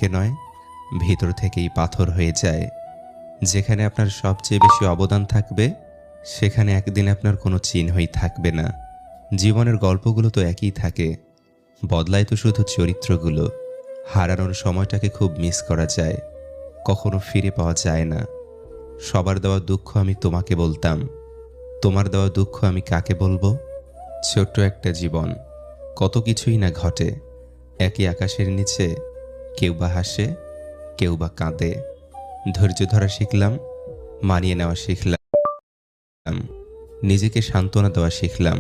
থেকে নয়, ভিতর থেকেই পাথর হয়ে যায়। যেখানে আপনার সবচেয়ে বেশি অবদান থাকবে, সেখানে একদিন আপনার কোনো চিহ্নই থাকবে না। জীবনের গল্পগুলো তো একই থাকে, বদলায় তো শুধু চরিত্রগুলো। হারানোর সময়টাকে খুব মিস করা যায়, কখনো ফিরে পাওয়া যায় না। সবার দেওয়া দুঃখ আমি তোমাকে বলতাম, তোমার দেওয়া দুঃখ আমি কাকে বলবো? ছোট্ট একটা জীবন, কত কিছুই না ঘটে। একই আকাশের নিচে কেউ বা হাসে, কেউ বা কাঁদে। ধৈর্য ধরা শিখলাম, মানিয়ে নেওয়া শিখলাম, নিজেকে সান্ত্বনা দেওয়া শিখলাম।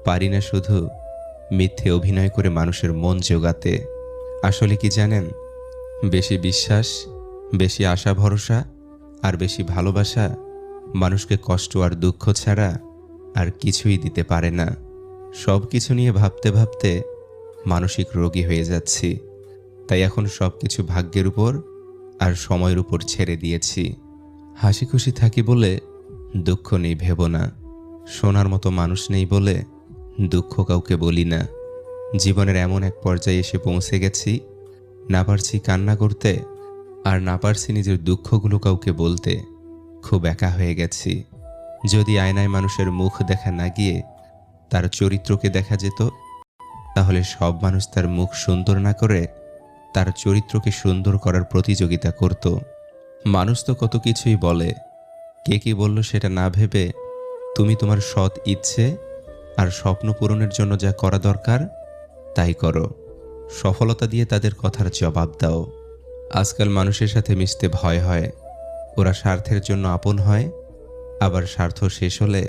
পারি না শুধু মিথ্যে অভিনয় করে মানুষের মন জোগাতে। আসলে কি জানেন, বেশি বিশ্বাস, বেশি আশা ভরসা আর বেশি ভালোবাসা মানুষকে কষ্ট আর দুঃখ ছাড়া আর কিছুই দিতে পারে না। সব কিছু নিয়ে ভাবতে ভাবতে মানসিক রোগী হয়ে যাচ্ছি। তাই এখন সব কিছু ভাগ্যের উপর আর সময়ের উপর ছেড়ে দিয়েছি। হাসি খুশি থাকি বলে দুঃখ নেই ভেবো না। শোনার মতো মানুষ নেই বলে দুঃখ কাউকে বলি না। জীবনের এমন এক পর্যায়ে এসে পৌঁছে গেছি, না পারছি কান্না করতে, আর না পারছি নিজের দুঃখগুলো কাউকে বলতে। খুব একা হয়ে গেছি। যদি আয়নায় মানুষের মুখ দেখা না গিয়ে তার চরিত্রকে দেখা যেত, তাহলে সব মানুষ তার মুখ সুন্দর না করে তার চরিত্রকে সুন্দর করার প্রতিযোগিতা করত। মানুষ তো কত কিছুই বলে, কে কি বলল সেটা না ভেবে তুমি তোমার সৎ ইচ্ছে আর স্বপ্ন পূরণের জন্য যা করা দরকার তাই করো। সফলতা দিয়ে তাদের কথার জবাব দাও। আজকাল মানুষের সাথে মিশতে ভয় হয়। ওরা স্বার্থের জন্য আপন হয়, আবার স্বার্থ শেষ হলে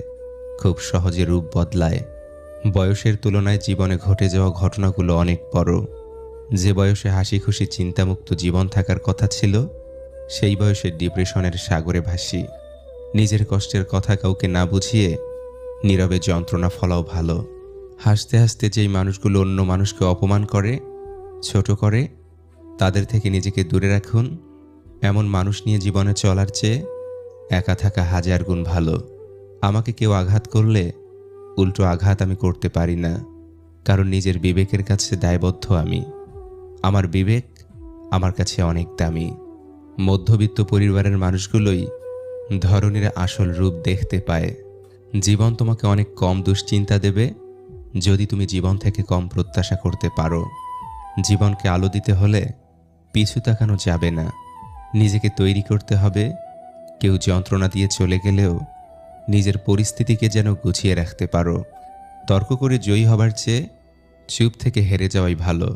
খুব সহজে রূপ বদলায়। বয়সের তুলনায় জীবনে ঘটে যাওয়া ঘটনাগুলো অনেক বড়। যে বয়সে হাসি খুশি চিন্তামুক্ত জীবন থাকার কথা ছিল, সেই বয়সে ডিপ্রেশনের সাগরে ভাসি। নিজের কষ্টের কথা কাউকে না বুঝিয়ে নীরবে যন্ত্রণা ফলাও ভালো। হাসতে হাসতে যেই মানুষগুলো অন্য মানুষকে অপমান করে, ছোট করে, তাদের থেকে নিজেকে দূরে রাখুন। এমন মানুষ নিয়ে জীবনে চলার চেয়ে একা থাকা হাজার গুণ ভালো। আমাকে কেউ আঘাত করলে উল্টো আঘাত আমি করতে পারি না, কারণ নিজের বিবেকের কাছে দায়বদ্ধ আমি। আমার বিবেক আমার কাছে অনেক দামি। মধ্যবিত্ত পরিবারের মানুষগুলোই ধরনীর আসল রূপ দেখতে পায়। জীবন তোমাকে অনেক কম দুশ্চিন্তা দেবে যদি তুমি জীবন থেকে কম প্রত্যাশা করতে পারো। জীবনকে আলো দিতে হলে পিছু তাকানো যাবে না, নিজেকে তৈরি করতে হবে। কেউ যন্ত্রণা দিয়ে চলে গেলেও নিজের পরিস্থিতিকে যেন গুছিয়ে রাখতে পারো। তর্ক করে জয়ী হবার চেয়ে চুপ থেকে হেরে যাওয়াই ভালো,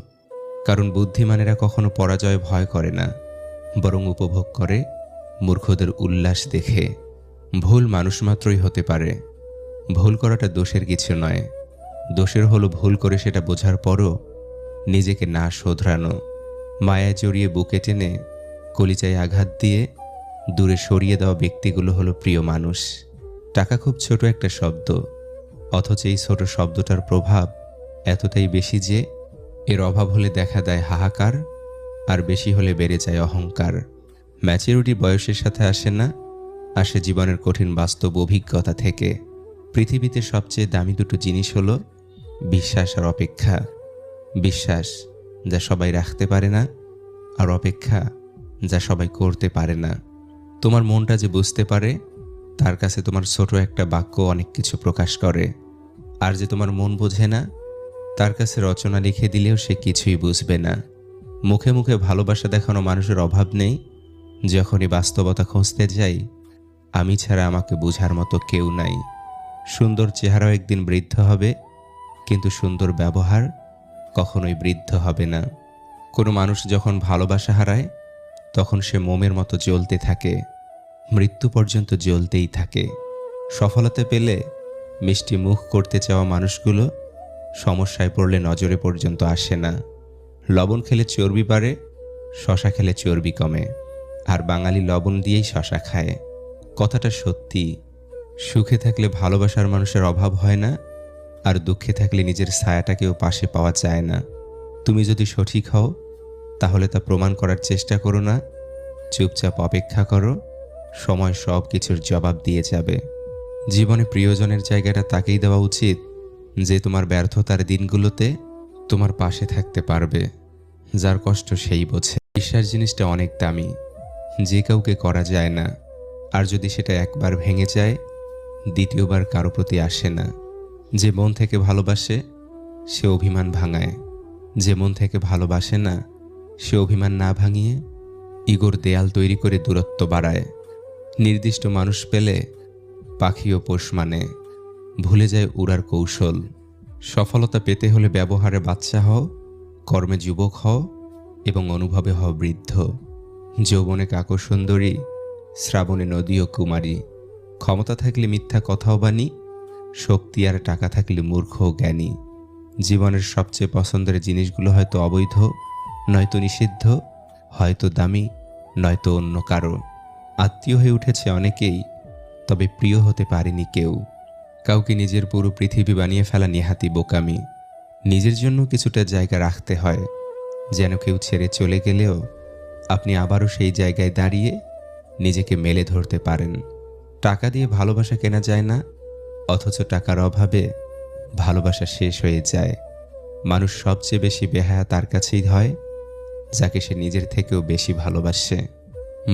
কারণ বুদ্ধিমানেরা কখনো পরাজয় ভয় করে না, বরং উপভোগ করে মূর্খদের উল্লাস দেখে। ভুল মানুষ মাত্রই হতে পারে, ভুল করাটা দোষের কিছু নয়। দোষের হলো ভুল করে সেটা বোঝার পরও নিজেকে না শোধরানো। মায়ায় জড়িয়ে বুকে টেনে কলিজায় আঘাত দিয়ে দূরে সরিয়ে দেওয়া ব্যক্তিগুলো হলো প্রিয় মানুষ। টাকা খুব ছোট একটা শব্দ, অথচ এই ছোট শব্দটার প্রভাব এতটাই বেশি যে এর অভাব হলে দেখা দেয় হাহাকার, আর বেশি হলে বেড়ে যায় অহংকার। ম্যাচুরিটি বয়সের সাথে আসে না, আসে জীবনের কঠিন বাস্তব অভিজ্ঞতা থেকে। পৃথিবীতে সবচেয়ে দামি দুটো জিনিস হলো বিশ্বাস আর অপেক্ষা। বিশ্বাস যা সবাই রাখতে পারে না, আর অপেক্ষা যা সবাই করতে পারে না। তোমার মনটা যে বুঝতে পারে, তার কাছে তোমার ছোট একটা বাক্য অনেক কিছু প্রকাশ করে। আর যে তোমার মন বোঝে না, তার কাছে রচনা লিখে দিলেও সে কিছুই বুঝবে না। মুখে মুখে ভালোবাসা দেখানো মানুষের অভাব নেই, যখনই বাস্তবতা খুঁজতে যাই আমি ছাড়া আমাকে বোঝার মতো কেউ নাই। সুন্দর চেহারাও একদিন বৃদ্ধ হবে, কিন্তু সুন্দর ব্যবহার কখনোই বৃদ্ধ হবে না। কোনো মানুষ যখন ভালোবাসা হারায়, তখন সে মোমের মতো জ্বলতে থাকে, মৃত্যু পর্যন্ত জ্বলতেই থাকে। সফলতা পেলে মিষ্টি মুখ করতে চাওয়া মানুষগুলো সমস্যায় পড়লে নজরে পর্যন্ত আসে না। লবণ খেলে চর্বি বাড়ে, শশা খেলে চর্বি কমে, আর বাঙালি লবণ দিয়েই শশা খায়। কথাটা সত্যি। সুখে থাকলে ভালোবাসার মানুষের অভাব হয় না, আর দুঃখে থাকলে নিজের ছায়াটাকেও পাশে পাওয়া যায় না। তুমি যদি সঠিক হও, তাহলে তা প্রমাণ করার চেষ্টা করো না, চুপচাপ অপেক্ষা করো। সময় সব কিছুর জবাব দিয়ে যাবে। জীবনে প্রিয়জনের জায়গাটা তাকেই দেওয়া উচিত যে তোমার ব্যর্থতার দিনগুলোতে তোমার পাশে থাকতে পারবে। যার কষ্ট সেই বোঝে। বিশ্বাস জিনিসটা অনেক দামি, যে কাউকে করা যায় না। আর যদি সেটা একবার ভেঙে যায়, দ্বিতীয়বার কারো প্রতি আসে না। যে মন থেকে ভালোবাসে সে অভিমান ভাঙায়, যে মন থেকে ভালোবাসে না সে অভিমান না ভাঙিয়ে ইগোর দেয়াল তৈরি করে দূরত্ব বাড়ায়। নির্দিষ্ট মানুষ পেলে পাখিও পোষ মানে, ভুলে যায় উড়ার কৌশল। সফলতা পেতে হলে ব্যবহারে বাচ্চা হও, কর্মে যুবক হও এবং অনুভবে হও বৃদ্ধ। যৌবনে কাকর সুন্দরী, শ্রাবণে নদী ও কুমারী। ক্ষমতা থাকলে মিথ্যা কথাও বাণী, শক্তি আর টাকা থাকলে মূর্খ ও জ্ঞানী। জীবনের সবচেয়ে পছন্দের জিনিসগুলো হয়তো অবৈধ, নয়তো নিষিদ্ধ, হয়তো দামি, নয়তো অন্য কারো। আত্মীয় হয়ে উঠেছে অনেকেই, তবে প্রিয় হতে পারেনি কেউ। কাউকে নিজের পুরো পৃথিবী বানিয়ে ফেলা নেহাতি বোকামি। নিজের জন্য কিছুটা জায়গা রাখতে হয়, যেন কেউ ছেড়ে চলে গেলেও আপনি আবারও সেই জায়গায় দাঁড়িয়ে নিজেকে মেলে ধরতে পারেন। টাকা দিয়ে ভালোবাসা কেনা যায় না, অথচ টাকার অভাবে ভালোবাসা শেষ হয়ে যায়। মানুষ সবচেয়ে বেশি বেহায়া তার কাছেই হয়, যাকে সে নিজের থেকেও বেশি ভালোবাসে।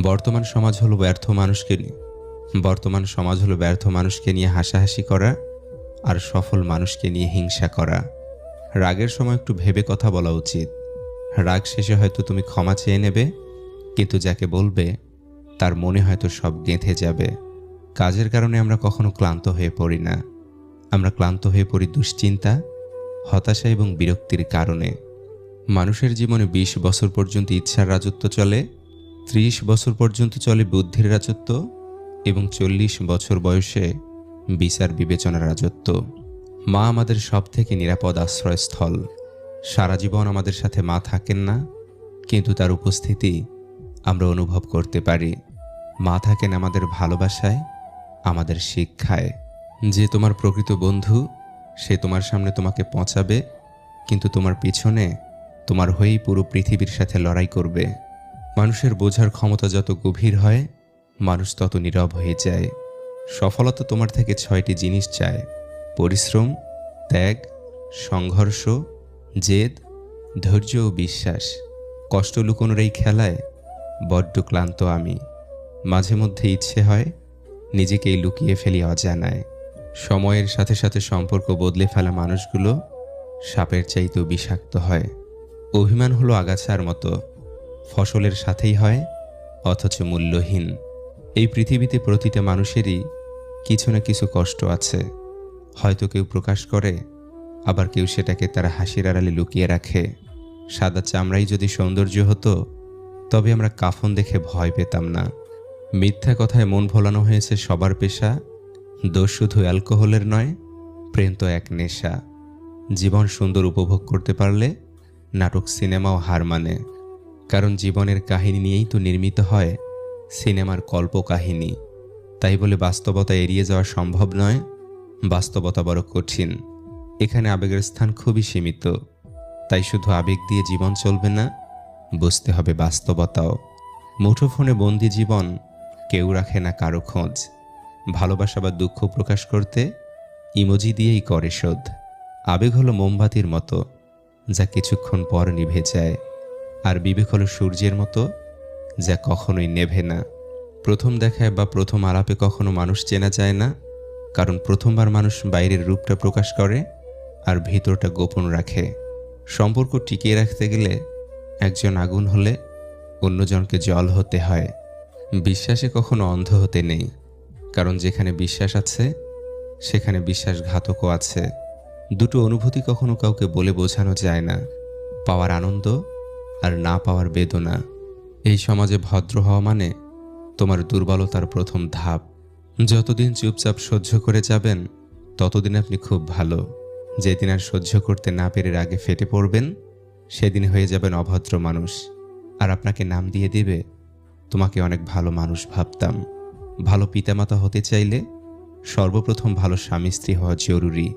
বর্তমান সমাজ হলো ব্যর্থ মানুষকে নিয়ে হাসাহাসি করা আর সফল মানুষকে নিয়ে হিংসা করা। রাগের সময় একটু ভেবে কথা বলা উচিত। রাগ শেষে হয়তো তুমি ক্ষমা চেয়ে নেবে, কিন্তু যাকে বলবে তার মনে হয়তো সব গেঁথে যাবে। কাজের কারণে আমরা কখনো ক্লান্ত হয়ে পড়ি না, আমরা ক্লান্ত হয়ে পড়ি দুশ্চিন্তা, হতাশা এবং বিরক্তির কারণে। মানুষের জীবনে 20 বছর পর্যন্ত ইচ্ছার রাজত্ব চলে, 30 বছর পর্যন্ত চলে বুদ্ধির রাজত্ব এবং 40 বছর বয়সে বিচার বিবেচনার রাজত্ব। মা আমাদের সব থেকে নিরাপদ আশ্রয়স্থল। সারা জীবন আমাদের সাথে মা থাকেন না, কিন্তু তার উপস্থিতি আমরা অনুভব করতে পারি। মা থাকেন আমাদের ভালোবাসায়, আমাদের শিক্ষায়। যে তোমার প্রকৃত বন্ধু, সে তোমার সামনে তোমাকে পচাবে, কিন্তু তোমার পিছনে তোমার হয়েই পুরো পৃথিবীর সাথে লড়াই করবে। মানুষের বোঝার ক্ষমতা যত গভীর হয়, মানুষ তত নীরব হয়ে যায়। সফলতা তোমার থেকে 6টি জিনিস চায়: পরিশ্রম, ত্যাগ, সংঘর্ষ, জেদ, ধৈর্য ও বিশ্বাস। কষ্ট লুকোনোর এই খেলায় বড্ড ক্লান্ত আমি। মাঝে মধ্যে ইচ্ছে হয় নিজেকেই লুকিয়ে ফেলি অজানায়। সময়ের সাথে সাথে সম্পর্ক বদলে ফেলা মানুষগুলো সাপের চাইতেও বিষাক্ত হয়। অভিমান হলো আগাছার মতো, ফসলের সাথেই হয় অথচ মূল্যহীন। এই পৃথিবীতে প্রতিটা মানুষেরই কিছু না কিছু কষ্ট আছে। হয়তো কেউ প্রকাশ করে, আবার কেউ সেটাকে তার হাসির আড়ালে লুকিয়ে রাখে। সাদা চামড়াই যদি সৌন্দর্য হতো, তবে আমরা কাফন দেখে ভয় পেতাম না। মিথ্যা কথায় মন ভোলানো হয়েছে সবার পেশা। দোষ শুধু অ্যালকোহলের নয়, প্রেম তো এক নেশা। জীবন সুন্দর উপভোগ করতে পারলে নাটক সিনেমাও হার মানে। কারণ জীবনের কাহিনী নিয়েই তো নির্মিত হয় সিনেমার কল্পকাহিনী। তাই বলে বাস্তবতা এড়িয়ে যাওয়া সম্ভব নয়, বাস্তবতা বড় কঠিন। এখানে আবেগের স্থান খুবই সীমিত। তাই শুধু আবেগ দিয়ে জীবন চলবে না, বুঝতে হবে বাস্তবতাও। মুঠোফোনে বন্দি জীবন কেউ রাখে না কারো খোঁজ। ভালোবাসা বা দুঃখ প্রকাশ করতে ইমোজি দিয়েই করে শোধ। আবেগ হলো মোমবাতির মতো, যা কিছুক্ষণ পর নিভে যায়। আর বিবেক হলো সূর্যের মতো, যা কখনোই নেভে না। প্রথম দেখায় বা প্রথম আলাপে কখনো মানুষ চেনা যায় না, কারণ প্রথমবার মানুষ বাইরের রূপটা প্রকাশ করে আর ভিতরটা গোপন রাখে। সম্পর্ক টিকিয়ে রাখতে গেলে একজন আগুন হলে অন্যজনকে জল হতে হয়। বিশ্বাসে কখনো অন্ধ হতে নেই, কারণ যেখানে বিশ্বাস আছে সেখানে বিশ্বাসঘাতকও আছে। দুটো অনুভূতি কখনো কাউকে বলে বোঝানো যায় না, পাওয়ার আনন্দ আর না পাওয়ার বেদনা। এই সমাজে ভদ্র হওয়া মানে তোমার দুর্বলতার প্রথম ধাপ। যতদিন চুপচাপ সহ্য করে যাবেন, ততদিন আপনি খুব ভালো। যেদিন আর সহ্য করতে না পেরে রাগে ফেটে পড়বেন, সেদিন হয়ে যাবেন অভদ্র মানুষ। আর আপনাকে নাম দিয়ে দিবে, তোমাকে অনেক ভালো মানুষ ভাবতাম। ভালো পিতামাতা হতে চাইলে সর্বপ্রথম ভালো স্বামী স্ত্রী হওয়া জরুরি।